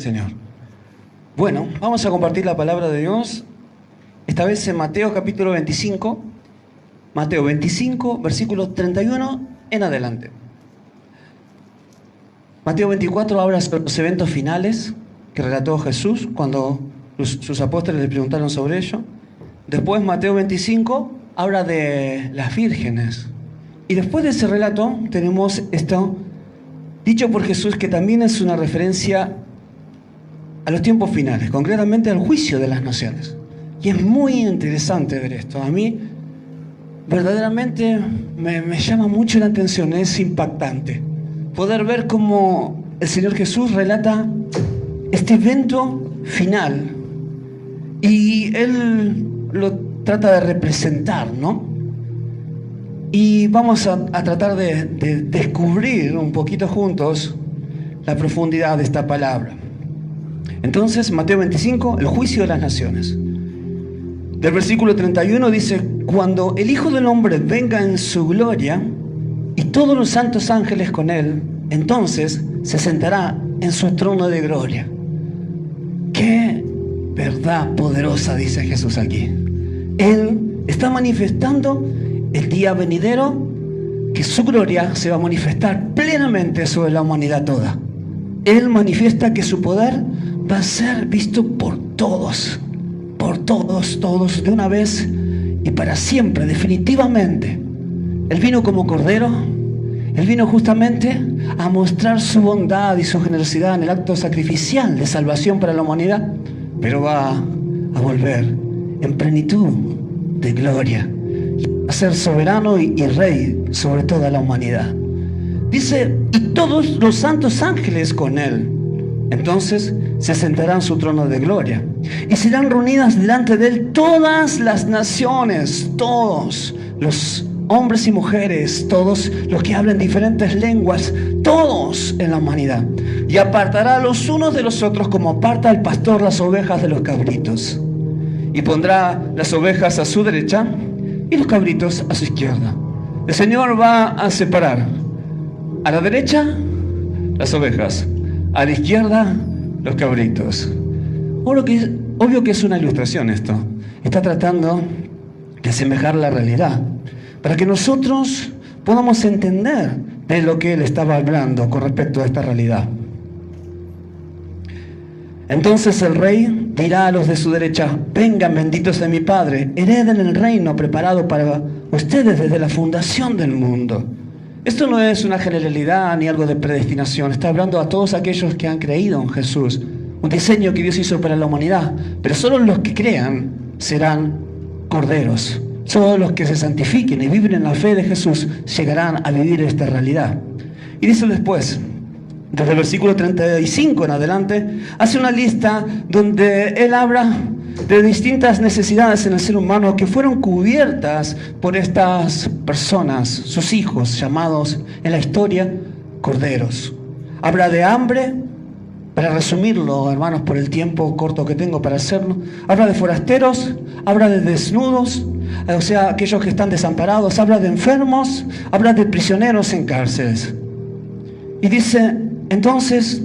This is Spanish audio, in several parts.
Señor. Bueno, vamos a compartir la palabra de Dios, esta vez en Mateo capítulo 25, Mateo 25, versículos 31 en adelante. Mateo 24 habla sobre los eventos finales que relató Jesús cuando sus apóstoles le preguntaron sobre ello. Después Mateo 25 habla de las vírgenes. Y después de ese relato tenemos esto dicho por Jesús, que también es una referencia a los tiempos finales, concretamente al juicio de las naciones. Y es muy interesante ver esto. A mí verdaderamente me llama mucho la atención, es impactante poder ver cómo el Señor Jesús relata este evento final y Él lo trata de representar, ¿no? Y vamos a tratar de descubrir un poquito juntos la profundidad de esta palabra. Entonces, Mateo 25, el juicio de las naciones. Del versículo 31 dice: cuando el Hijo del Hombre venga en su gloria y todos los santos ángeles con él, entonces se sentará en su trono de gloria. ¡Qué verdad poderosa!, dice Jesús aquí. Él está manifestando el día venidero, que su gloria se va a manifestar plenamente sobre la humanidad toda. Él manifiesta que su poder va a ser visto por todos, todos, de una vez y para siempre, definitivamente. Él vino como Cordero, Él vino justamente a mostrar su bondad y su generosidad en el acto sacrificial de salvación para la humanidad, pero va a volver en plenitud de gloria, a ser soberano y rey sobre toda la humanidad. Dice: y todos los santos ángeles con él, entonces se sentarán en su trono de gloria, y serán reunidas delante de él todas las naciones, todos los hombres y mujeres, todos los que hablan diferentes lenguas, todos en la humanidad, y apartará a los unos de los otros como aparta el pastor las ovejas de los cabritos, y pondrá las ovejas a su derecha y los cabritos a su izquierda. El Señor va a separar a la derecha las ovejas, a la izquierda los cabritos. Obvio que es una ilustración esto. Está tratando de asemejar la realidad para que nosotros podamos entender de lo que Él estaba hablando con respecto a esta realidad. Entonces el rey dirá a los de su derecha: vengan, benditos de mi Padre, hereden el reino preparado para ustedes desde la fundación del mundo. Esto no es una generalidad ni algo de predestinación. Está hablando a todos aquellos que han creído en Jesús, un diseño que Dios hizo para la humanidad. Pero solo los que crean serán corderos. Solo los que se santifiquen y viven en la fe de Jesús llegarán a vivir esta realidad. Y dice después, desde el versículo 35 en adelante, hace una lista donde Él habla de distintas necesidades en el ser humano que fueron cubiertas por estas personas, sus hijos, llamados en la historia corderos. Habla de hambre, para resumirlo, hermanos, por el tiempo corto que tengo para hacerlo. Habla de forasteros, habla de desnudos, o sea, aquellos que están desamparados. Habla de enfermos, habla de prisioneros en cárceles. Y dice: entonces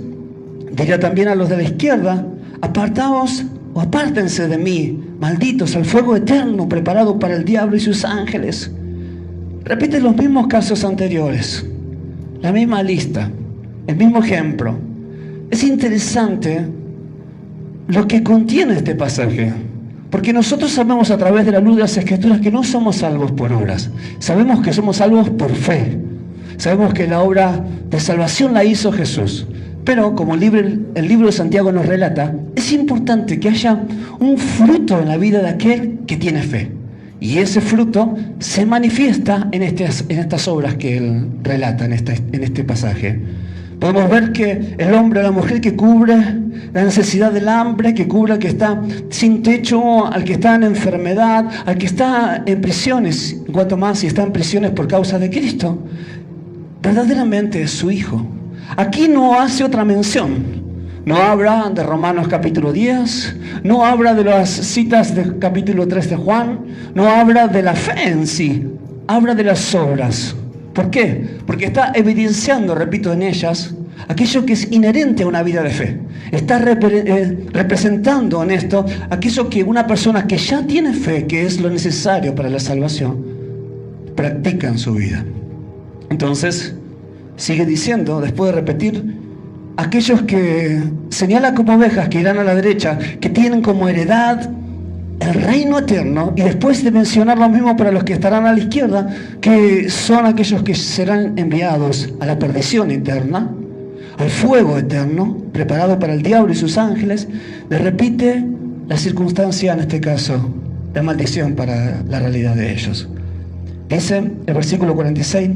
dirá también a los de la izquierda: apartaos o apártense de mí, malditos, al fuego eterno preparado para el diablo y sus ángeles. Repite los mismos casos anteriores, la misma lista, el mismo ejemplo. Es interesante lo que contiene este pasaje, porque nosotros sabemos a través de la luz de las Escrituras que no somos salvos por obras. Sabemos que somos salvos por fe. Sabemos que la obra de salvación la hizo Jesús. Pero como el libro de Santiago nos relata, es importante que haya un fruto en la vida de aquel que tiene fe. Y ese fruto se manifiesta en estas obras que él relata en este pasaje. Podemos ver que el hombre o la mujer que cubre la necesidad del hambre, que cubre al que está sin techo, al que está en enfermedad, al que está en prisiones, en cuanto más si está en prisiones por causa de Cristo, verdaderamente es su hijo. Aquí no hace otra mención. No habla de Romanos capítulo 10, no habla de las citas del capítulo 3 de Juan, no habla de la fe en sí, habla de las obras. ¿Por qué? Porque está evidenciando, repito, en ellas aquello que es inherente a una vida de fe. Está representando en esto aquello que una persona que ya tiene fe, que es lo necesario para la salvación, practica en su vida. Entonces, sigue diciendo, después de repetir, aquellos que señala como ovejas que irán a la derecha, que tienen como heredad el reino eterno, y después de mencionar lo mismo para los que estarán a la izquierda, que son aquellos que serán enviados a la perdición eterna, al fuego eterno, preparado para el diablo y sus ángeles, le repite la circunstancia, en este caso, la maldición para la realidad de ellos. Dice el versículo 46,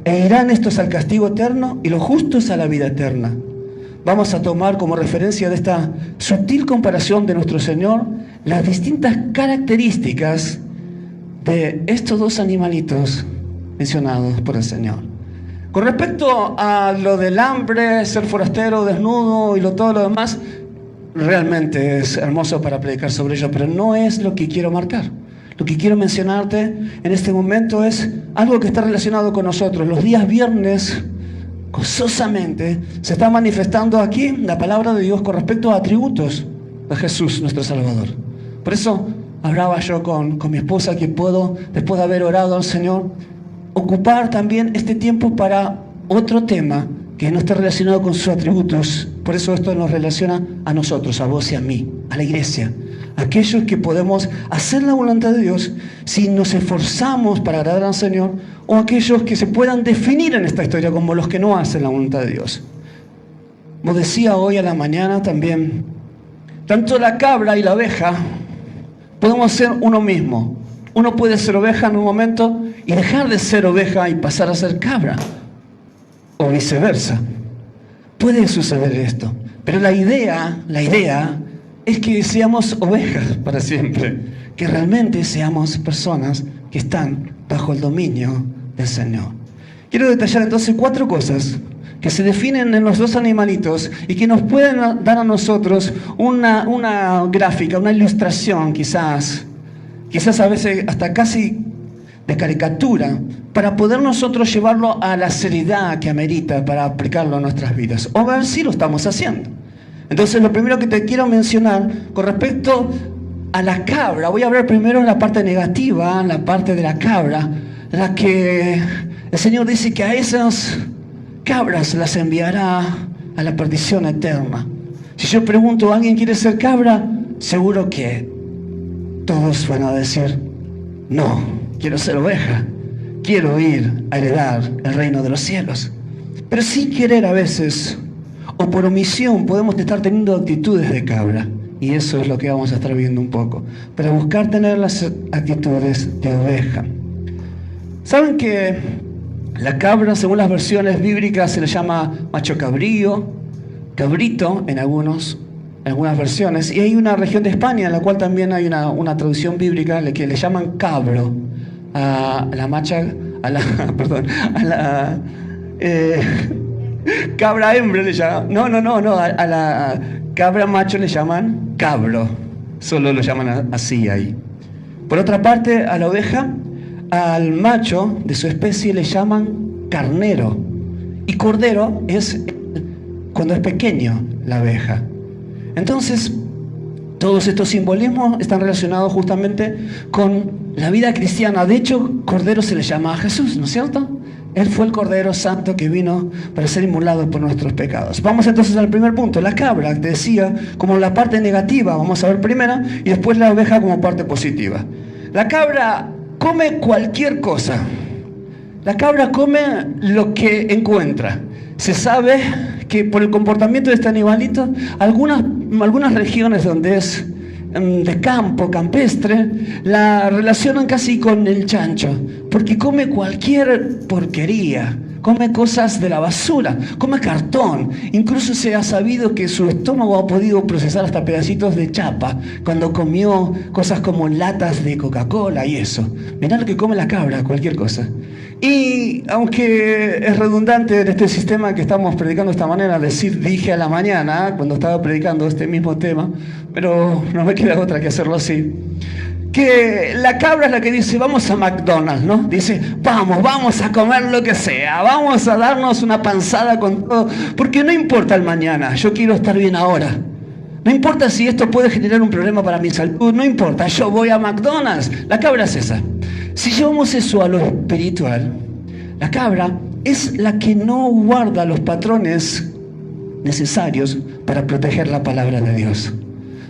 e irán estos al castigo eterno y los justos a la vida eterna. Vamos a tomar como referencia de esta sutil comparación de nuestro Señor las distintas características de estos dos animalitos mencionados por el Señor. Con respecto a lo del hambre, ser forastero, desnudo y todo lo demás, realmente es hermoso para predicar sobre ello, pero no es lo que quiero marcar. Lo que quiero mencionarte en este momento es algo que está relacionado con nosotros. Los días viernes, gozosamente, se está manifestando aquí la palabra de Dios con respecto a atributos de Jesús, nuestro Salvador. Por eso hablaba yo con mi esposa que puedo, después de haber orado al Señor, ocupar también este tiempo para otro tema que no esté relacionado con sus atributos. Por eso esto nos relaciona a nosotros, a vos y a mí, a la iglesia. Aquellos que podemos hacer la voluntad de Dios si nos esforzamos para agradar al Señor, o aquellos que se puedan definir en esta historia como los que no hacen la voluntad de Dios. Como decía hoy a la mañana también, tanto la cabra y la oveja podemos ser uno mismo. Uno puede ser oveja en un momento y dejar de ser oveja y pasar a ser cabra, o viceversa. Puede suceder esto, pero la idea es que seamos ovejas para siempre, que realmente seamos personas que están bajo el dominio del Señor. Quiero detallar entonces 4 cosas que se definen en los dos animalitos y que nos pueden dar a nosotros una gráfica, una ilustración quizás a veces hasta casi de caricatura, para poder nosotros llevarlo a la seriedad que amerita para aplicarlo a nuestras vidas, o ver si lo estamos haciendo. Entonces, lo primero que te quiero mencionar con respecto a la cabra, voy a hablar primero en la parte negativa, en la parte de la cabra, la que el Señor dice que a esas cabras las enviará a la perdición eterna. Si yo pregunto, ¿alguien quiere ser cabra? Seguro que todos van a decir, no, quiero ser oveja, quiero ir a heredar el reino de los cielos. Pero sin querer a veces, o por omisión, podemos estar teniendo actitudes de cabra. Y eso es lo que vamos a estar viendo un poco. Para buscar tener las actitudes de oveja. ¿Saben que la cabra, según las versiones bíblicas, se le llama macho cabrío, cabrito en algunas versiones? Y hay una región de España en la cual también hay una traducción bíblica que le llaman cabro a la macha, cabra hembra le llaman. No, a la cabra macho le llaman cabro. Solo lo llaman así ahí. Por otra parte, a la oveja, al macho de su especie le llaman carnero. Y cordero es cuando es pequeño la oveja. Entonces, todos estos simbolismos están relacionados justamente con la vida cristiana. De hecho, cordero se le llama a Jesús, ¿no es cierto? Él fue el Cordero Santo que vino para ser inmolado por nuestros pecados. Vamos entonces al primer punto, la cabra, te decía, como la parte negativa, vamos a ver primero, y después la oveja como parte positiva. La cabra come cualquier cosa. La cabra come lo que encuentra. Se sabe que por el comportamiento de este animalito, algunas regiones donde es de campo, campestre, la relacionan casi con el chancho, porque come cualquier porquería, come cosas de la basura, come cartón. Incluso se ha sabido que su estómago ha podido procesar hasta pedacitos de chapa cuando comió cosas como latas de Coca-Cola y eso. Mirá lo que come la cabra, cualquier cosa. Y aunque es redundante en este sistema que estamos predicando de esta manera, dije a la mañana, cuando estaba predicando este mismo tema, pero no me queda otra que hacerlo así. que la cabra es la que dice, vamos a McDonald's, ¿no? Dice, vamos a comer lo que sea, vamos a darnos una panzada con todo, porque no importa el mañana, yo quiero estar bien ahora. No importa si esto puede generar un problema para mi salud, no importa, yo voy a McDonald's. La cabra es esa. Si llevamos eso a lo espiritual, la cabra es la que no guarda los patrones necesarios para proteger la palabra de Dios,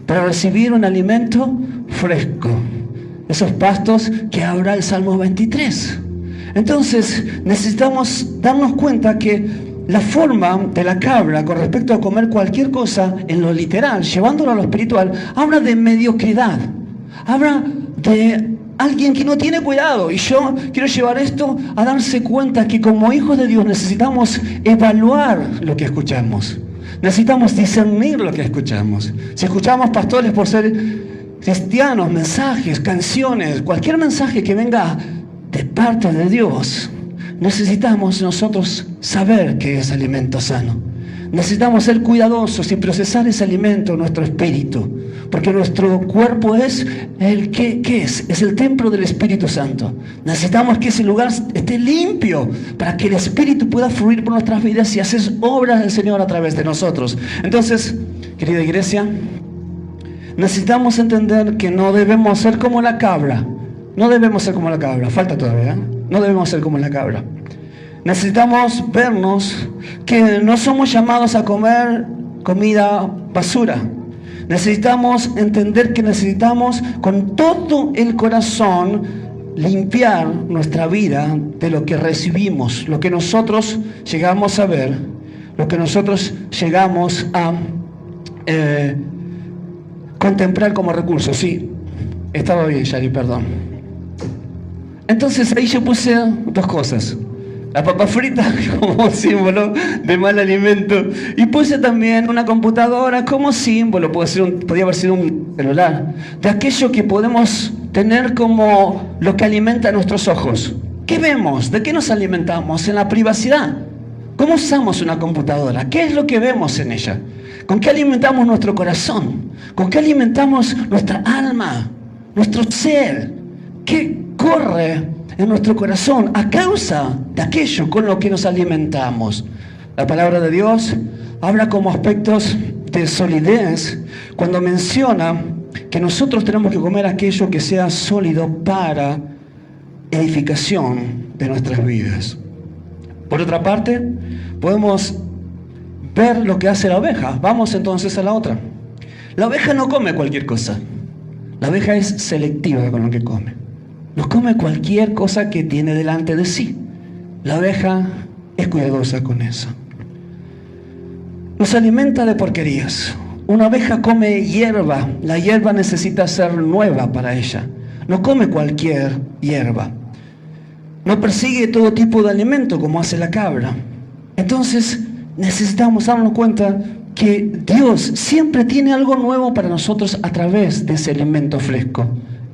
para recibir un alimento fresco, esos pastos que habla el Salmo 23. Entonces necesitamos darnos cuenta que la forma de la cabra con respecto a comer cualquier cosa en lo literal, llevándolo a lo espiritual, habla de mediocridad, habla de alguien que no tiene cuidado. Y yo quiero llevar esto a darse cuenta que como hijos de Dios necesitamos evaluar lo que escuchamos, necesitamos discernir lo que escuchamos. Si escuchamos pastores por ser cristianos, mensajes, canciones, cualquier mensaje que venga de parte de Dios, necesitamos nosotros saber que es alimento sano. Necesitamos ser cuidadosos y procesar ese alimento en nuestro espíritu, porque nuestro cuerpo es el ¿qué es? Es el templo del Espíritu Santo. Necesitamos que ese lugar esté limpio para que el Espíritu pueda fluir por nuestras vidas y hacer obras del Señor a través de nosotros. Entonces, querida iglesia, necesitamos entender que no debemos ser como la cabra. No debemos ser como la cabra, falta todavía, ¿eh? No debemos ser como la cabra. Necesitamos vernos que no somos llamados a comer comida basura. Necesitamos entender que necesitamos con todo el corazón limpiar nuestra vida de lo que recibimos, lo que nosotros llegamos a ver, lo que nosotros llegamos a contemplar como recurso. Sí, estaba bien, Shari, perdón. Entonces ahí yo puse dos cosas. La papa frita como símbolo de mal alimento. Y puse también una computadora como símbolo, podía haber sido un celular, de aquello que podemos tener como lo que alimenta nuestros ojos. ¿Qué vemos? ¿De qué nos alimentamos? En la privacidad. ¿Cómo usamos una computadora? ¿Qué es lo que vemos en ella? ¿Con qué alimentamos nuestro corazón? ¿Con qué alimentamos nuestra alma? Nuestro ser. ¿Qué corre en nuestro corazón a causa de aquello con lo que nos alimentamos? La palabra de Dios habla como aspectos de solidez cuando menciona que nosotros tenemos que comer aquello que sea sólido para edificación de nuestras vidas. Por otra parte, podemos ver lo que hace la oveja. Vamos entonces a la otra. La oveja no come cualquier cosa. La oveja es selectiva con lo que come. No come cualquier cosa que tiene delante de sí. La oveja es cuidadosa con eso. No se alimenta de porquerías. Una oveja come hierba. La hierba necesita ser nueva para ella. No come cualquier hierba. No persigue todo tipo de alimento como hace la cabra. Entonces necesitamos darnos cuenta que Dios siempre tiene algo nuevo para nosotros a través de ese alimento fresco.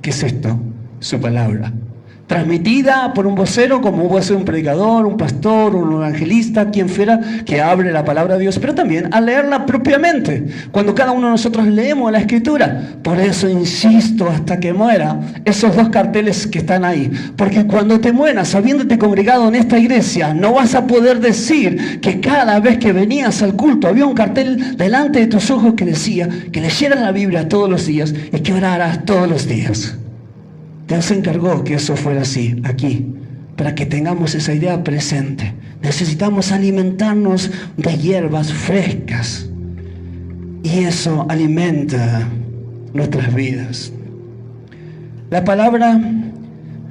¿Qué es esto? Su palabra, transmitida por un vocero, como puede ser un predicador, un pastor, un evangelista, quien fuera que hable la palabra de Dios, pero también a leerla propiamente, cuando cada uno de nosotros leemos la Escritura. Por eso insisto hasta que muera, esos dos carteles que están ahí, porque cuando te mueras, habiéndote congregado en esta iglesia, no vas a poder decir que cada vez que venías al culto había un cartel delante de tus ojos que decía que leyeras la Biblia todos los días y que oraras todos los días. Dios se encargó que eso fuera así, aquí, para que tengamos esa idea presente. Necesitamos alimentarnos de hierbas frescas. Y eso alimenta nuestras vidas. La palabra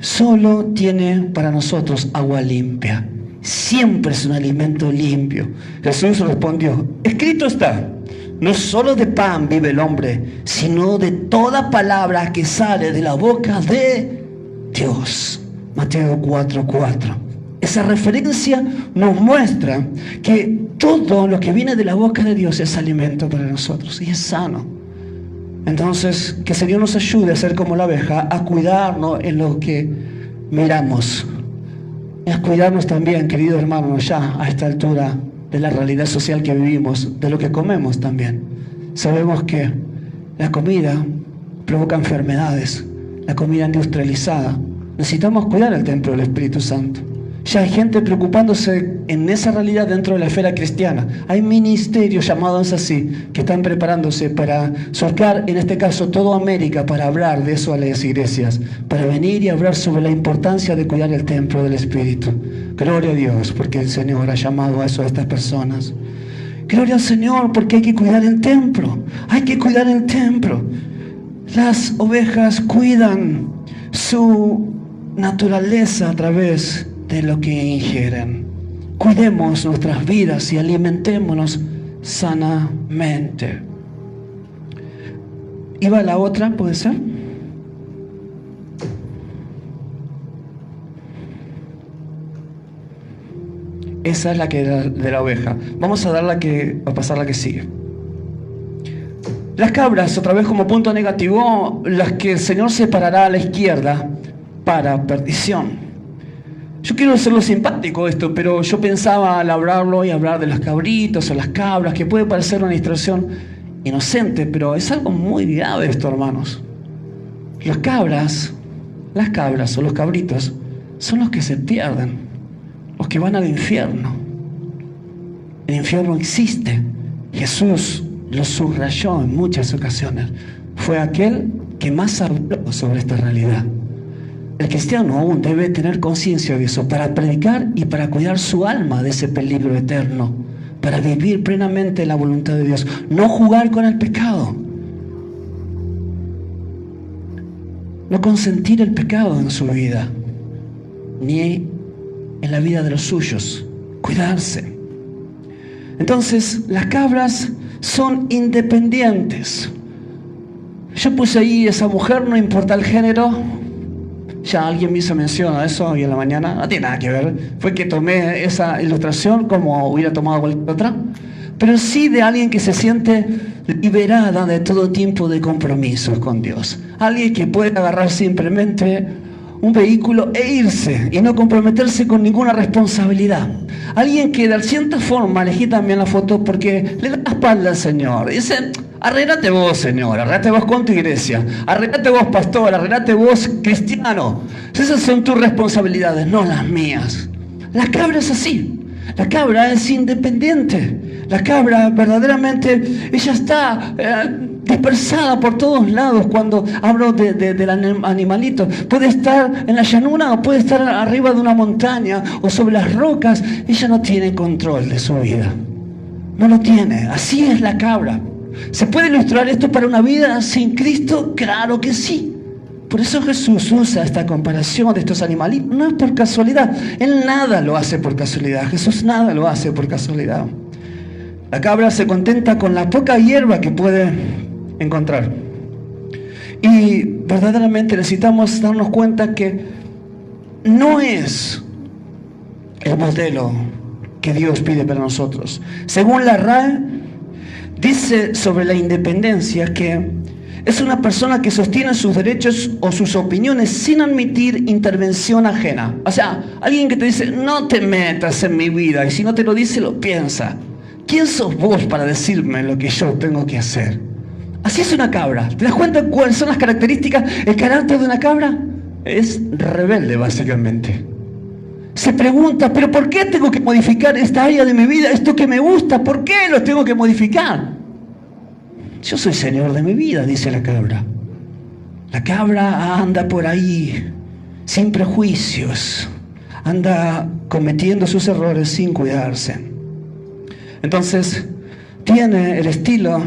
solo tiene para nosotros agua limpia. Siempre es un alimento limpio. Jesús respondió, escrito está. No solo de pan vive el hombre, sino de toda palabra que sale de la boca de Dios. Mateo 4:4. Esa referencia nos muestra que todo lo que viene de la boca de Dios es alimento para nosotros y es sano. Entonces, que el Señor nos ayude a ser como la oveja, a cuidarnos en lo que miramos. Y a cuidarnos también, queridos hermanos, ya a esta altura de la realidad social que vivimos, de lo que comemos también. Sabemos que la comida provoca enfermedades, la comida industrializada. Necesitamos cuidar el templo del Espíritu Santo. Ya hay gente preocupándose en esa realidad dentro de la esfera cristiana. Hay ministerios llamados así, que están preparándose para surcar, en este caso, toda América, para hablar de eso a las iglesias, para venir y hablar sobre la importancia de cuidar el templo del Espíritu. Gloria a Dios, porque el Señor ha llamado a eso a estas personas. Gloria al Señor, porque hay que cuidar el templo. Hay que cuidar el templo. Las ovejas cuidan su naturaleza a través de lo que ingieren. Cuidemos nuestras vidas y alimentémonos sanamente. ¿Iba la otra, puede ser? Esa es la que de la oveja. Vamos a pasar la que sigue. Las cabras, otra vez como punto negativo, las que el Señor separará a la izquierda para perdición. Yo quiero hacerlo simpático esto, pero yo pensaba al hablarlo y hablar de los cabritos o las cabras, que puede parecer una distracción inocente, pero es algo muy grave esto, hermanos. Las cabras o los cabritos son los que se pierden, los que van al infierno. El infierno existe. Jesús lo subrayó en muchas ocasiones. Fue aquel que más habló sobre esta realidad. El cristiano aún debe tener conciencia de eso para predicar y para cuidar su alma de ese peligro eterno, para vivir plenamente la voluntad de Dios, no jugar con el pecado, no consentir el pecado en su vida, ni en la vida de los suyos, cuidarse. Entonces, las cabras son independientes. Yo puse ahí esa mujer, no importa el género. Ya alguien me hizo mención a eso hoy en la mañana. No tiene nada que ver. Fue que tomé esa ilustración como hubiera tomado cualquier otra. Pero sí de alguien que se siente liberada de todo tipo de compromisos con Dios. Alguien que puede agarrar simplemente un vehículo e irse y no comprometerse con ninguna responsabilidad. Alguien que de cierta forma, elegí también la foto porque le da la espalda al Señor. Dice: arreglate vos, Señor, arreglate vos con tu iglesia, arreglate vos, pastor, arreglate vos, cristiano. Esas son tus responsabilidades, no las mías. La cabra es así. La cabra es independiente. La cabra verdaderamente, ella está dispersada por todos lados. Cuando hablo del animalito, puede estar en la llanura o puede estar arriba de una montaña o sobre las rocas. Ella no tiene control de su vida. No lo tiene. Así es la cabra. ¿Se puede ilustrar esto para una vida sin Cristo? Claro que sí. Por eso Jesús usa esta comparación de estos animalitos. No es por casualidad. Él nada lo hace por casualidad. Jesús nada lo hace por casualidad. La cabra se contenta con la poca hierba que puede encontrar. Y verdaderamente necesitamos darnos cuenta que no es el modelo que Dios pide para nosotros. Según la RAE, dice sobre la independencia que es una persona que sostiene sus derechos o sus opiniones sin admitir intervención ajena. O sea, alguien que te dice: no te metas en mi vida, y si no te lo dice, lo piensa. ¿Quién sos vos para decirme lo que yo tengo que hacer? Así es una cabra. ¿Te das cuenta cuáles son las características? El carácter de una cabra es rebelde, básicamente. Se pregunta: ¿pero por qué tengo que modificar esta área de mi vida? Esto que me gusta, ¿por qué lo tengo que modificar? Yo soy señor de mi vida, dice la cabra. La cabra anda por ahí sin prejuicios, anda cometiendo sus errores sin cuidarse. Entonces, tiene el estilo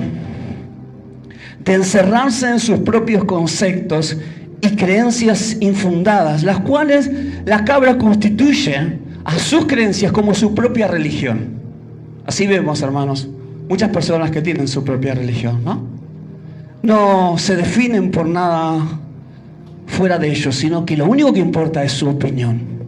de encerrarse en sus propios conceptos y creencias infundadas, las cuales la cabra constituye a sus creencias como su propia religión. Así vemos, hermanos, muchas personas que tienen su propia religión, ¿no? No se definen por nada fuera de ellos, sino que lo único que importa es su opinión.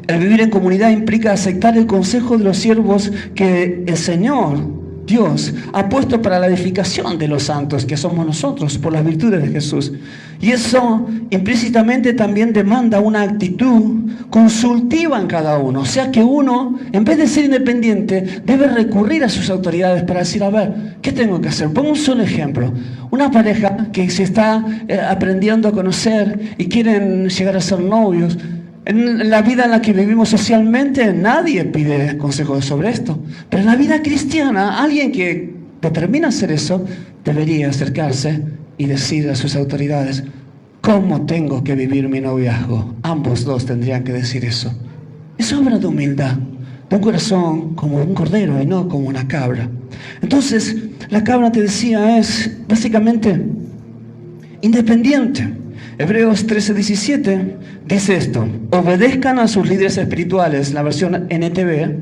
El vivir en comunidad implica aceptar el consejo de los siervos que el Señor Dios ha puesto para la edificación de los santos, que somos nosotros, por las virtudes de Jesús. Y eso implícitamente también demanda una actitud consultiva en cada uno. O sea que uno, en vez de ser independiente, debe recurrir a sus autoridades para decir, a ver, ¿qué tengo que hacer? Pongo un solo ejemplo. Una pareja que se está aprendiendo a conocer y quieren llegar a ser novios. En la vida en la que vivimos socialmente, nadie pide consejos sobre esto. Pero en la vida cristiana, alguien que determina hacer eso, debería acercarse y decir a sus autoridades, ¿cómo tengo que vivir mi noviazgo? Ambos dos tendrían que decir eso. Es obra de humildad, de un corazón como un cordero y no como una cabra. Entonces, la cabra, te decía, es básicamente independiente. Hebreos 13:17 dice esto: obedezcan a sus líderes espirituales, la versión NTV,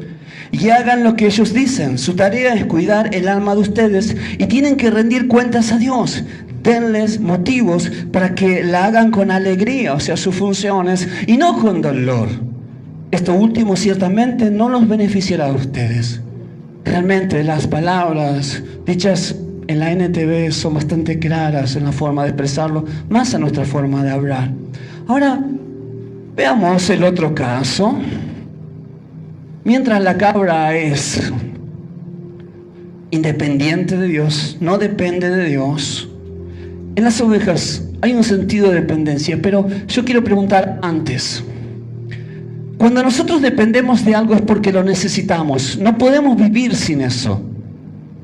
y hagan lo que ellos dicen. Su tarea es cuidar el alma de ustedes y tienen que rendir cuentas a Dios. Denles motivos para que la hagan con alegría, o sea, sus funciones, y no con dolor. Esto último ciertamente no los beneficiará a ustedes. Realmente las palabras dichas en la NTV son bastante claras en la forma de expresarlo, más a nuestra forma de hablar. Ahora, veamos el otro caso. Mientras la cabra es independiente de Dios, no depende de Dios, en las ovejas hay un sentido de dependencia, pero yo quiero preguntar antes. Cuando nosotros dependemos de algo es porque lo necesitamos. No podemos vivir sin eso.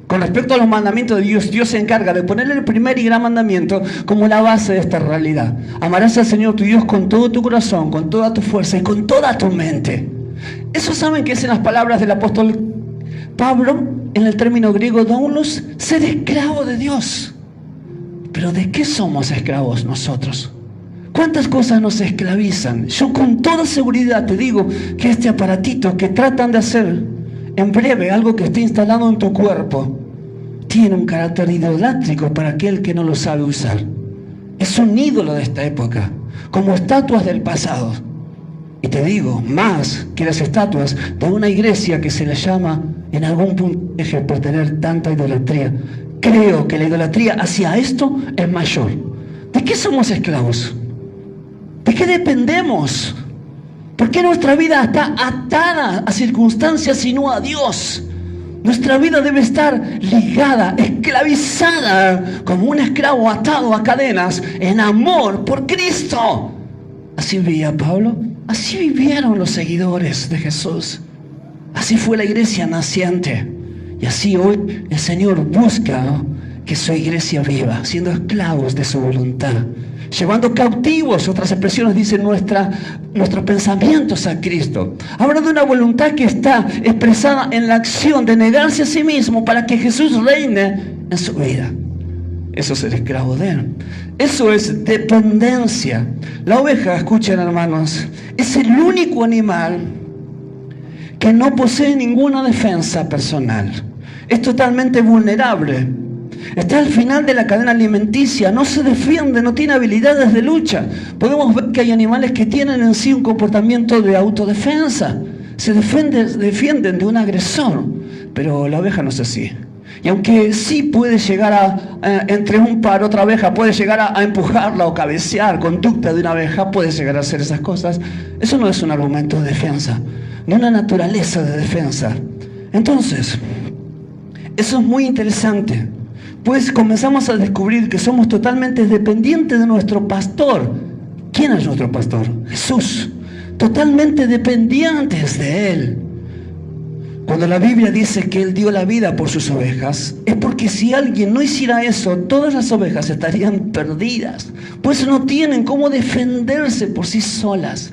Con respecto a los mandamientos de Dios, Dios se encarga de poner el primer y gran mandamiento como la base de esta realidad. Amarás al Señor tu Dios con todo tu corazón, con toda tu fuerza y con toda tu mente. Eso saben que es en las palabras del apóstol Pablo, en el término griego doulos, ser esclavo de Dios. Pero ¿de qué somos esclavos nosotros? ¿Cuántas cosas nos esclavizan? Yo con toda seguridad te digo que este aparatito que tratan de hacer en breve, algo que esté instalado en tu cuerpo, tiene un carácter idolátrico para aquel que no lo sabe usar. Es un ídolo de esta época, como estatuas del pasado. Y te digo, más que las estatuas de una iglesia que se le llama en algún punto eje por tener tanta idolatría. Creo que la idolatría hacia esto es mayor. ¿De qué somos esclavos? ¿De qué dependemos? ¿Por qué nuestra vida está atada a circunstancias y no a Dios? Nuestra vida debe estar ligada, esclavizada, como un esclavo atado a cadenas, en amor por Cristo. Así vivía Pablo, así vivieron los seguidores de Jesús. Así fue la iglesia naciente. Y así hoy el Señor busca que su iglesia viva, siendo esclavos de su voluntad. Llevando cautivos, otras expresiones dicen, nuestros pensamientos a Cristo. Habla de una voluntad que está expresada en la acción de negarse a sí mismo para que Jesús reine en su vida. Eso es ser esclavo de Él. Eso es dependencia. La oveja, escuchen hermanos, es el único animal que no posee ninguna defensa personal. Es totalmente vulnerable. Está al final de la cadena alimenticia, no se defiende, no tiene habilidades de lucha. Podemos ver que hay animales que tienen en sí un comportamiento de autodefensa. Se defienden de un agresor, pero la oveja no es así. Y aunque sí puede llegar entre un par, otra oveja puede llegar a empujarla o cabecear, conducta de una oveja puede llegar a hacer esas cosas, eso no es un argumento de defensa, ni una naturaleza de defensa. Entonces, eso es muy interesante. Pues comenzamos a descubrir que somos totalmente dependientes de nuestro pastor. ¿Quién es nuestro pastor? Jesús. Totalmente dependientes de Él. Cuando la Biblia dice que Él dio la vida por sus ovejas, es porque si alguien no hiciera eso, todas las ovejas estarían perdidas. Pues no tienen cómo defenderse por sí solas.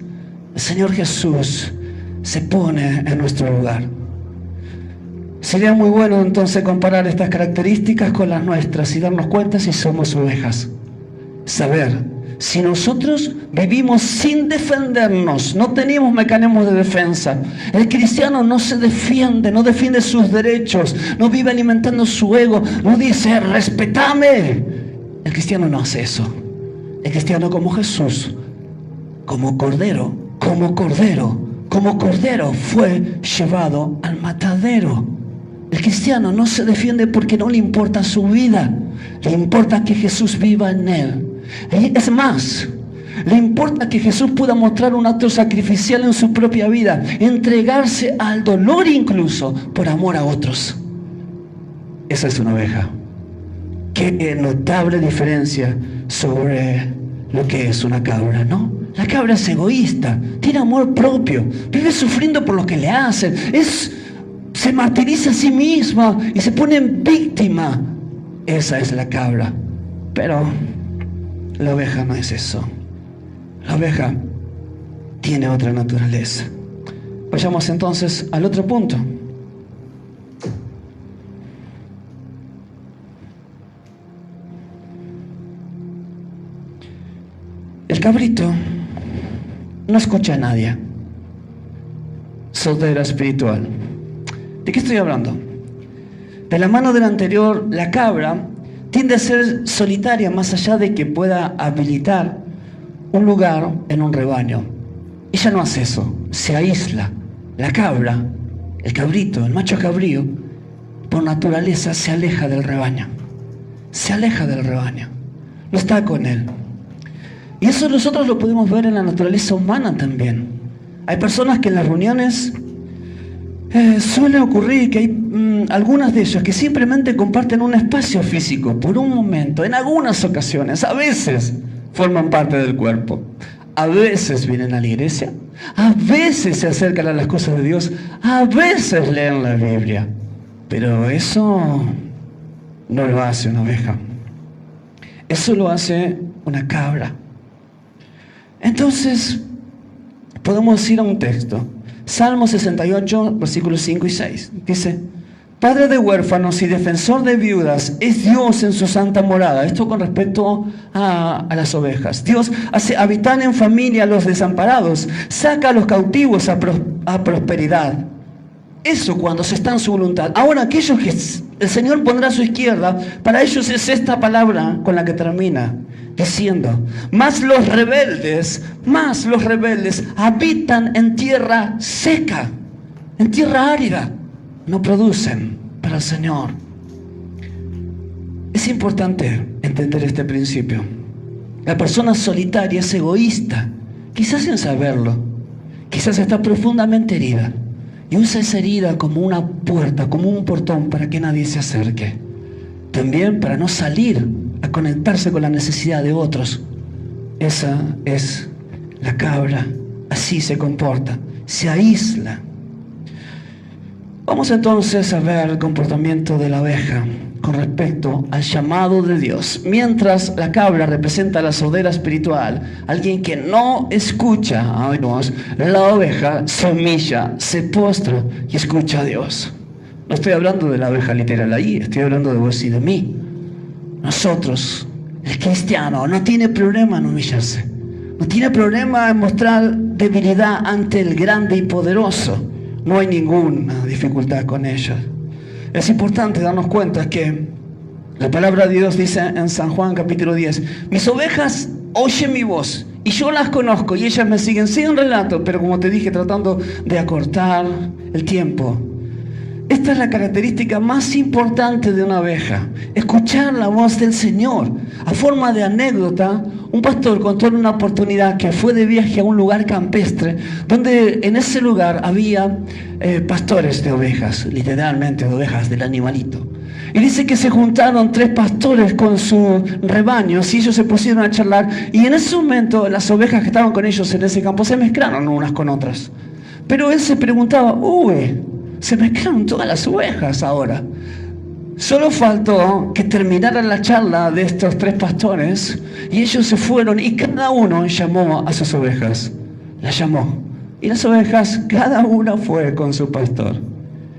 El Señor Jesús se pone en nuestro lugar. Sería muy bueno entonces comparar estas características con las nuestras y darnos cuenta si somos ovejas. Saber, si nosotros vivimos sin defendernos, no tenemos mecanismos de defensa. El cristiano no se defiende, no defiende sus derechos, no vive alimentando su ego, no dice, respetame. El cristiano no hace eso. El cristiano como Jesús, como cordero fue llevado al matadero. El cristiano no se defiende porque no le importa su vida, le importa que Jesús viva en él. Es más, le importa que Jesús pueda mostrar un acto sacrificial en su propia vida, entregarse al dolor incluso por amor a otros. Esa es una oveja. Qué notable diferencia sobre lo que es una cabra, ¿no? La cabra es egoísta, tiene amor propio, vive sufriendo por lo que le hacen, se martiriza a sí misma y se pone en víctima. Esa es la cabra. Pero la oveja no es eso. La oveja tiene otra naturaleza. Vayamos entonces al otro punto. El cabrito no escucha a nadie. Sordera espiritual. ¿De qué estoy hablando? De la mano del anterior, la cabra tiende a ser solitaria más allá de que pueda habilitar un lugar en un rebaño. Ella no hace eso, se aísla. La cabra, el cabrito, el macho cabrío, por naturaleza se aleja del rebaño. Se aleja del rebaño. No está con él. Y eso nosotros lo podemos ver en la naturaleza humana también. Hay personas que en las reuniones suele ocurrir que hay algunas de ellas que simplemente comparten un espacio físico por un momento, en algunas ocasiones, a veces forman parte del cuerpo, a veces vienen a la iglesia, a veces se acercan a las cosas de Dios, a veces leen la Biblia, pero eso no lo hace una oveja, eso lo hace una cabra. Entonces, podemos ir a un texto. Salmo 68, versículos 5 y 6. Dice, Padre de huérfanos y defensor de viudas es Dios en su santa morada. Esto con respecto a las ovejas. Dios hace habitar en familia a los desamparados. Saca a los cautivos a prosperidad. Eso cuando se está en su voluntad. Ahora, aquellos que el Señor pondrá a su izquierda, para ellos es esta palabra con la que termina. Diciendo, más los rebeldes habitan en tierra seca, en tierra árida, no producen para el Señor. Es importante entender este principio. La persona solitaria es egoísta, quizás sin saberlo, quizás está profundamente herida y usa esa herida como una puerta, como un portón para que nadie se acerque. También para no salir a conectarse con la necesidad de otros. Esa es la cabra, así se comporta, se aísla. Vamos entonces a ver el comportamiento de la oveja con respecto al llamado de Dios. Mientras la cabra representa a la sordera espiritual, alguien que no escucha a Dios, la oveja se humilla, se postra y escucha a Dios. No estoy hablando de la oveja literal ahí, estoy hablando de vos y de mí. Nosotros, el cristiano, no tiene problema en humillarse. No tiene problema en mostrar debilidad ante el grande y poderoso. No hay ninguna dificultad con ello. Es importante darnos cuenta que la palabra de Dios dice en San Juan capítulo 10, mis ovejas oyen mi voz y yo las conozco y ellas me siguen sin relato, pero como te dije, tratando de acortar el tiempo. Esta es la característica más importante de una oveja, escuchar la voz del Señor. A forma de anécdota, un pastor contó en una oportunidad que fue de viaje a un lugar campestre, donde en ese lugar había pastores de ovejas, literalmente de ovejas, del animalito. Y dice que se juntaron 3 pastores con sus rebaños y ellos se pusieron a charlar, y en ese momento las ovejas que estaban con ellos en ese campo se mezclaron unas con otras. Pero él se preguntaba, se mezclaron todas las ovejas ahora. Solo faltó que terminaran la charla de estos 3 pastores y ellos se fueron y cada uno llamó a sus ovejas. Las llamó. Y las ovejas, cada una fue con su pastor.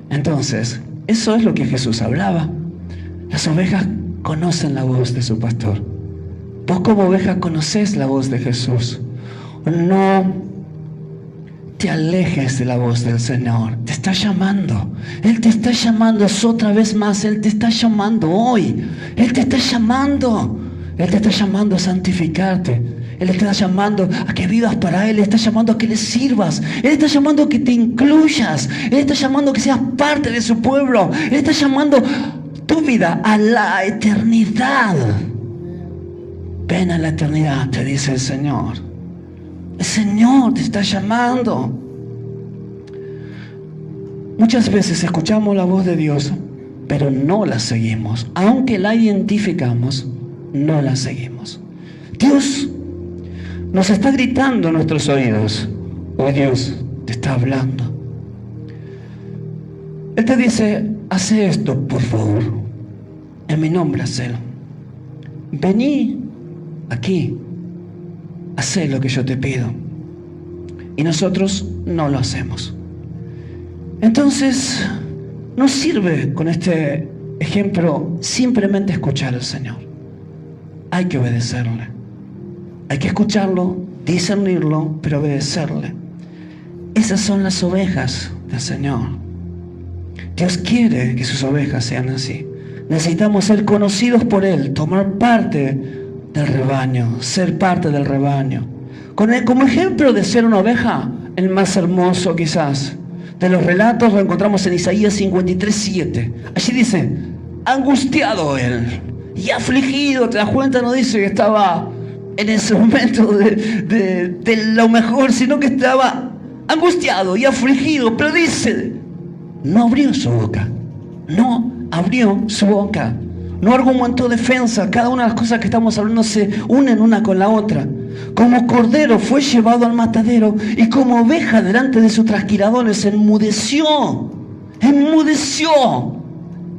Entonces, eso es lo que Jesús hablaba. Las ovejas conocen la voz de su pastor. Vos como oveja conocés la voz de Jesús. No te alejes de la voz del Señor. Te está llamando. Él te está llamando otra vez más. Él te está llamando hoy. Él te está llamando. Él te está llamando a santificarte. Él está llamando a que vivas para Él. Él está llamando a que le sirvas. Él está llamando a que te incluyas. Él está llamando a que seas parte de su pueblo. Él está llamando tu vida a la eternidad. Ven a la eternidad, te dice el Señor. El Señor te está llamando. Muchas veces escuchamos la voz de Dios, pero no la seguimos. Aunque la identificamos, no la seguimos. Dios nos está gritando en nuestros oídos. Oh, Dios te está hablando. Él te dice, hace esto, por favor. En mi nombre, hacelo. Vení aquí. Hacé lo que yo te pido. Y nosotros no lo hacemos. Entonces, no sirve con este ejemplo simplemente escuchar al Señor. Hay que obedecerle. Hay que escucharlo, discernirlo, pero obedecerle. Esas son las ovejas del Señor. Dios quiere que sus ovejas sean así. Necesitamos ser conocidos por Él, tomar parte del rebaño, ser parte del rebaño. Como ejemplo de ser una oveja, el más hermoso quizás de los relatos lo encontramos en Isaías 53:7. Allí dice, angustiado Él y afligido. ¿Te das cuenta? No dice que estaba en ese momento de lo mejor, sino que estaba angustiado y afligido. Pero dice, no abrió su boca. No abrió su boca. No argumentó defensa. Cada una de las cosas que estamos hablando se unen una con la otra. Como cordero fue llevado al matadero y como oveja delante de sus trasquiladores enmudeció. Enmudeció.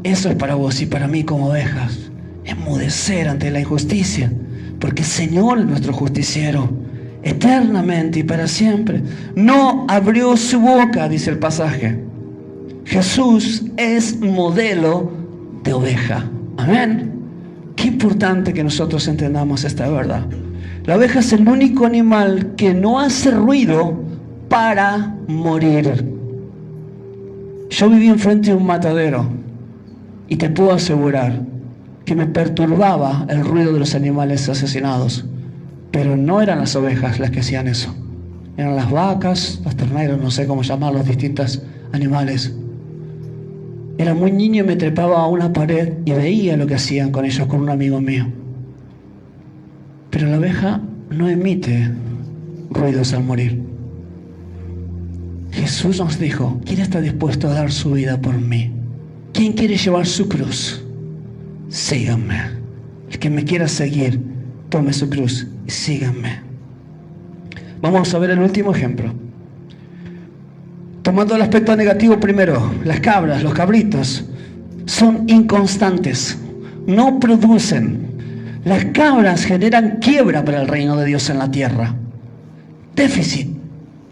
Eso es para vos y para mí como ovejas. Enmudecer ante la injusticia. Porque el Señor es nuestro justiciero. Eternamente y para siempre. No abrió su boca, dice el pasaje. Jesús es modelo de oveja. Amén. Qué importante que nosotros entendamos esta verdad. La oveja es el único animal que no hace ruido para morir. Yo viví enfrente de un matadero y te puedo asegurar que me perturbaba el ruido de los animales asesinados. Pero no eran las ovejas las que hacían eso. Eran las vacas, los terneros, no sé cómo llamar los distintos animales. Era muy niño y me trepaba a una pared y veía lo que hacían con ellos, con un amigo mío. Pero la oveja no emite ruidos al morir. Jesús nos dijo, ¿quién está dispuesto a dar su vida por mí? ¿Quién quiere llevar su cruz? Síganme. El que me quiera seguir, tome su cruz y síganme. Vamos a ver el último ejemplo. Tomando el aspecto negativo primero, las cabras, los cabritos, son inconstantes, no producen. Las cabras generan quiebra para el reino de Dios en la tierra. Déficit,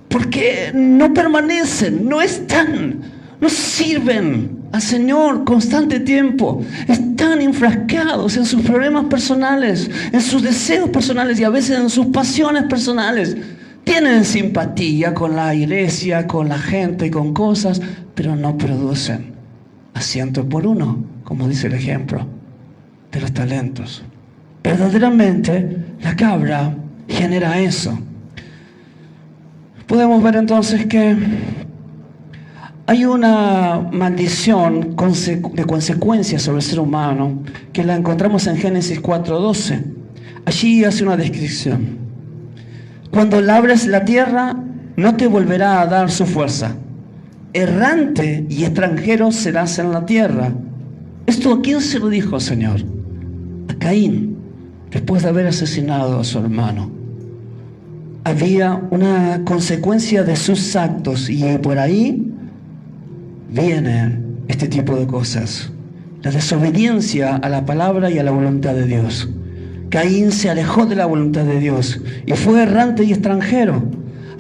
porque no permanecen, no están, no sirven al Señor constante tiempo. Están enfrascados en sus problemas personales, en sus deseos personales y a veces en sus pasiones personales. Tienen simpatía con la iglesia, con la gente, con cosas, pero no producen. A 100 por 1, como dice el ejemplo de los talentos. Verdaderamente, la cabra genera eso. Podemos ver entonces que hay una maldición de consecuencias sobre el ser humano que la encontramos en Génesis 4:12. Allí hace una descripción. Cuando labres la tierra, no te volverá a dar su fuerza. Errante y extranjero serás en la tierra. ¿Esto a quién se lo dijo, Señor? A Caín, después de haber asesinado a su hermano. Había una consecuencia de sus actos y por ahí viene este tipo de cosas. La desobediencia a la palabra y a la voluntad de Dios. Caín se alejó de la voluntad de Dios y fue errante y extranjero,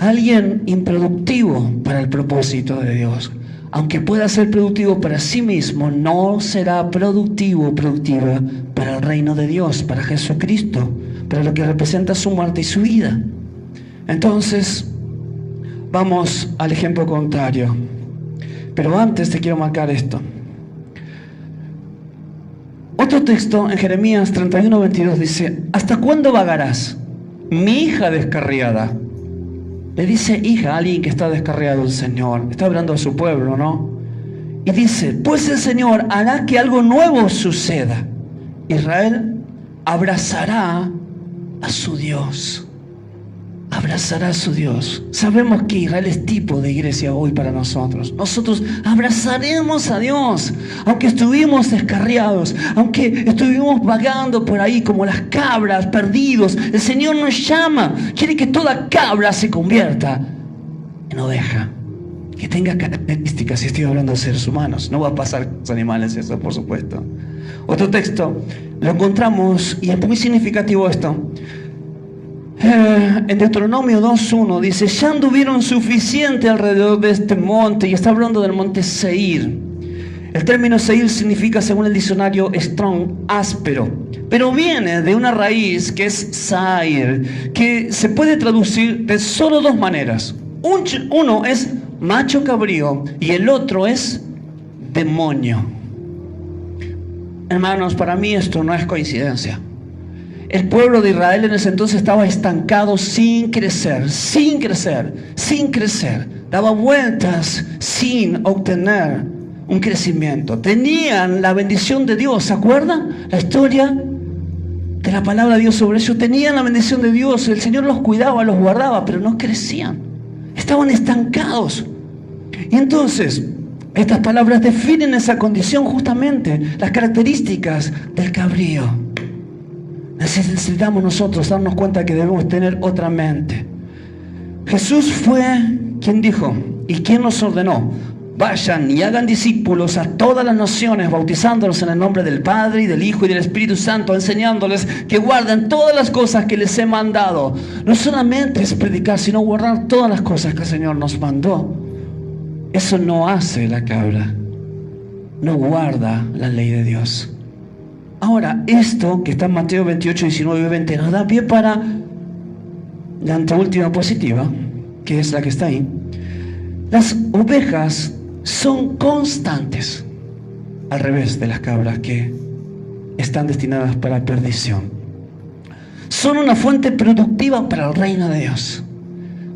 alguien improductivo para el propósito de Dios. Aunque pueda ser productivo para sí mismo, no será productivo o productiva para el reino de Dios, para Jesucristo, para lo que representa su muerte y su vida. Entonces, vamos al ejemplo contrario. Pero antes te quiero marcar esto. Otro texto en Jeremías 31:22 dice, ¿hasta cuándo vagarás? mi hija descarriada. Le dice hija a alguien que está descarriado el Señor. Está hablando a su pueblo, ¿no? Y dice, pues el Señor hará que algo nuevo suceda. Israel abrazará a su Dios. Abrazará a su Dios. Sabemos que Israel es tipo de iglesia hoy para nosotros. Nosotros abrazaremos a Dios, aunque estuvimos descarriados, aunque estuvimos vagando por ahí como las cabras, perdidos. El Señor nos llama, quiere que toda cabra se convierta en oveja, que tenga características. Y estoy hablando de seres humanos, no va a pasar con los animales eso, por supuesto. Otro texto lo encontramos y es muy significativo esto. En Deuteronomio 2:1 dice, ya anduvieron suficiente alrededor de este monte, y está hablando del monte Seir. El término Seir significa, según el diccionario Strong, áspero, pero viene de una raíz que es Sair, que se puede traducir de solo dos maneras. Uno es macho cabrío y el otro es demonio. Hermanos, para mí esto no es coincidencia. El pueblo de Israel en ese entonces estaba estancado sin crecer. Daba vueltas sin obtener un crecimiento. Tenían la bendición de Dios. ¿Se acuerdan? La historia de la palabra de Dios sobre ellos. Tenían la bendición de Dios. El Señor los cuidaba, los guardaba, pero no crecían. Estaban estancados. Y entonces, estas palabras definen esa condición justamente, las características del cabrío. Necesitamos nosotros darnos cuenta que debemos tener otra mente. Jesús fue quien dijo y quien nos ordenó: vayan y hagan discípulos a todas las naciones, bautizándolos en el nombre del Padre y del Hijo y del Espíritu Santo, enseñándoles que guarden todas las cosas que les he mandado. No solamente es predicar, sino guardar todas las cosas que el Señor nos mandó. Eso no hace la cabra, no guarda la ley de Dios. Ahora, esto que está en Mateo 28, 19 y 20 nos da pie para la anteúltima positiva, que es la que está ahí. Las ovejas son constantes, al revés de las cabras que están destinadas para perdición. Son una fuente productiva para el reino de Dios.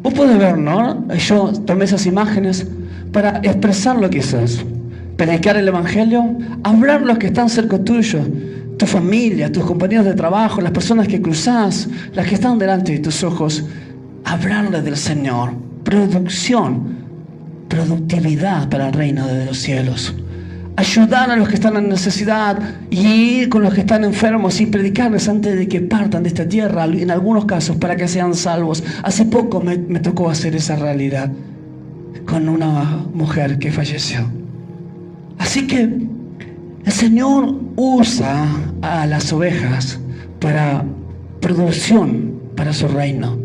Vos podés ver, ¿no? Yo tomé esas imágenes para expresar lo que es predicar el Evangelio, hablar los que están cerca tuyo, tu familia, tus compañeros de trabajo, las personas que cruzás, las que están delante de tus ojos, hablarles del Señor. Productividad para el reino de los cielos. Ayudar a los que están en necesidad y ir con los que están enfermos y predicarles antes de que partan de esta tierra, en algunos casos para que sean salvos. Hace poco me tocó hacer esa realidad con una mujer que falleció. Así que el Señor usa a las ovejas para producción para su reino,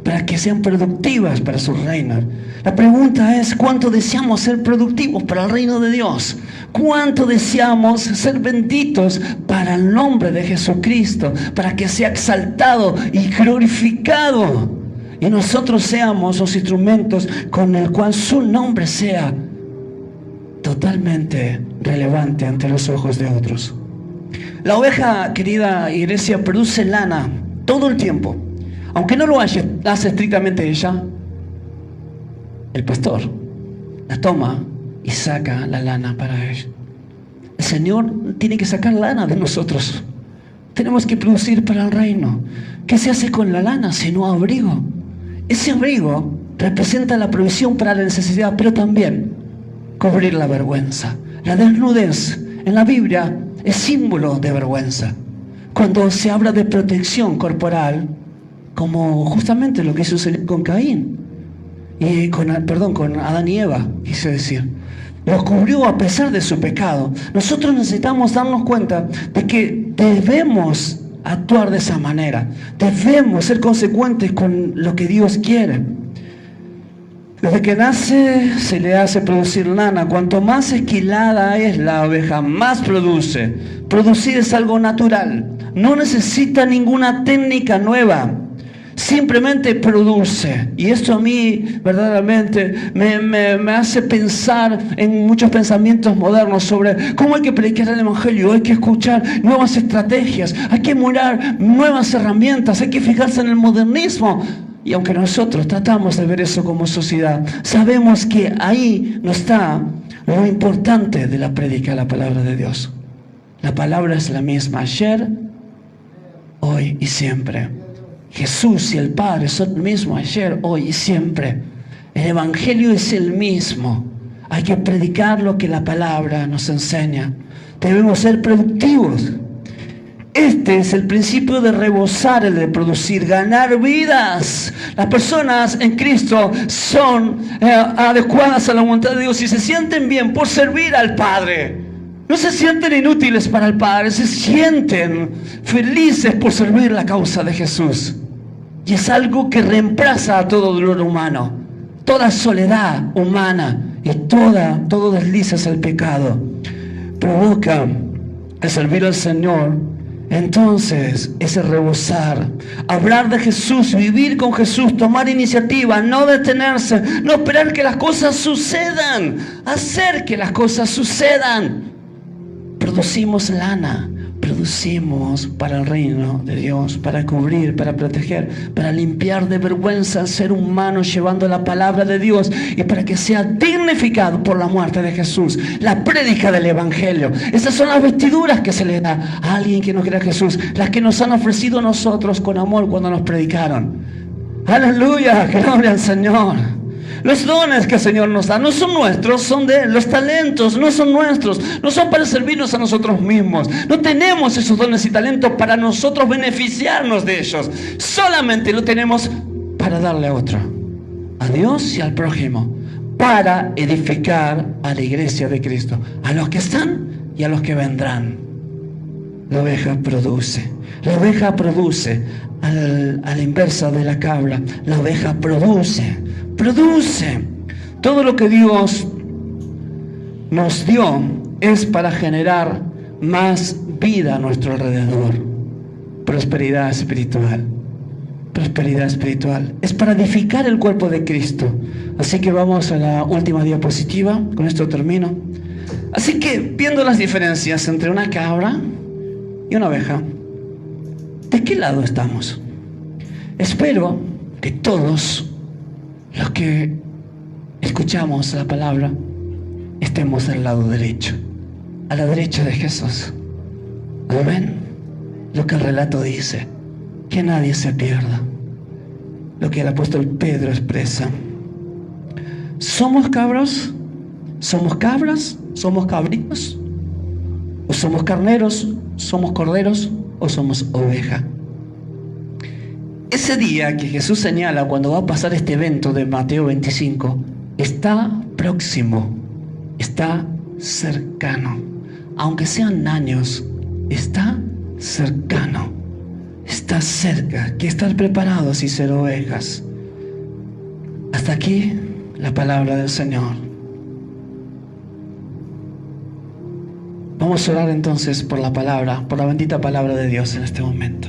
para que sean productivas para su reino. La pregunta es: ¿cuánto deseamos ser productivos para el reino de Dios? ¿Cuánto deseamos ser benditos para el nombre de Jesucristo, para que sea exaltado y glorificado, y nosotros seamos los instrumentos con el cual su nombre sea totalmente relevante ante los ojos de otros? La oveja, querida iglesia, produce lana todo el tiempo. Aunque no lo hace estrictamente ella, el pastor la toma y saca la lana para ella. El Señor tiene que sacar lana de nosotros. Tenemos que producir para el reino. ¿Qué se hace con la lana sino abrigo? Ese abrigo representa la provisión para la necesidad, pero también cubrir la vergüenza. La desnudez en la Biblia es símbolo de vergüenza. Cuando se habla de protección corporal, como justamente lo que sucedió con Caín y con Adán y Eva, quise decir, los cubrió a pesar de su pecado. Nosotros necesitamos darnos cuenta de que debemos actuar de esa manera, debemos ser consecuentes con lo que Dios quiere. Desde que nace se le hace producir lana. Cuanto más esquilada es la oveja, más produce. Producir es algo natural, no necesita ninguna técnica nueva. simplemente produce. Y esto a mí verdaderamente me hace pensar en muchos pensamientos modernos sobre cómo hay que predicar el Evangelio. Hay que escuchar nuevas estrategias, hay que mirar nuevas herramientas, hay que fijarse en el modernismo. Y aunque nosotros tratamos de ver eso como sociedad, sabemos que ahí no está lo importante de la prédica de la palabra de Dios. La palabra es la misma ayer, hoy y siempre. Jesús y el Padre son el mismo ayer, hoy y siempre. El Evangelio es el mismo. Hay que predicar lo que la palabra nos enseña. Debemos ser productivos. Este es el principio de rebosar, el de producir, ganar vidas. Las personas en Cristo son adecuadas a la voluntad de Dios y se sienten bien por servir al Padre. No se sienten inútiles para el Padre, se sienten felices por servir la causa de Jesús. Y es algo que reemplaza a todo dolor humano, toda soledad humana y todo desliz hacia el pecado. Provoca el servir al Señor. Entonces, ese rebosar, hablar de Jesús, vivir con Jesús, tomar iniciativa, no detenerse, no esperar que las cosas sucedan, hacer que las cosas sucedan. Producimos lana, producimos para el reino de Dios, para cubrir, para proteger, para limpiar de vergüenza al ser humano llevando la palabra de Dios y para que sea dignificado por la muerte de Jesús, la prédica del Evangelio. Esas son las vestiduras que se le da a alguien que no cree a Jesús, las que nos han ofrecido a nosotros con amor cuando nos predicaron. Aleluya, gloria al Señor. Los dones que el Señor nos da no son nuestros, son de Él. Los talentos no son nuestros, no son para servirnos a nosotros mismos. No tenemos esos dones y talentos para nosotros beneficiarnos de ellos. Solamente lo tenemos para darle a otro, a Dios y al prójimo, para edificar a la iglesia de Cristo, a los que están y a los que vendrán. La oveja produce. La oveja produce a la inversa de la cabra. La oveja produce. Todo lo que Dios nos dio es para generar más vida a nuestro alrededor. Prosperidad espiritual. Prosperidad espiritual. Es para edificar el cuerpo de Cristo. Así que vamos a la última diapositiva. Con esto termino. Así que, viendo las diferencias entre una cabra y una oveja, ¿de qué lado estamos? Espero que todos los que escuchamos la palabra estemos del lado derecho, a la derecha de Jesús. Amén. Lo que el relato dice, que nadie se pierda. Lo que el apóstol Pedro expresa. ¿Somos cabros? ¿Somos cabras? ¿Somos cabritos? ¿O somos carneros? ¿Somos corderos? ¿O somos oveja? Ese día que Jesús señala cuando va a pasar este evento de Mateo 25, está próximo, está cercano. Aunque sean años, está cercano, está cerca. Hay que estar preparados y ser ovejas. Hasta aquí la palabra del Señor. Vamos a orar entonces por la palabra, por la bendita palabra de Dios en este momento.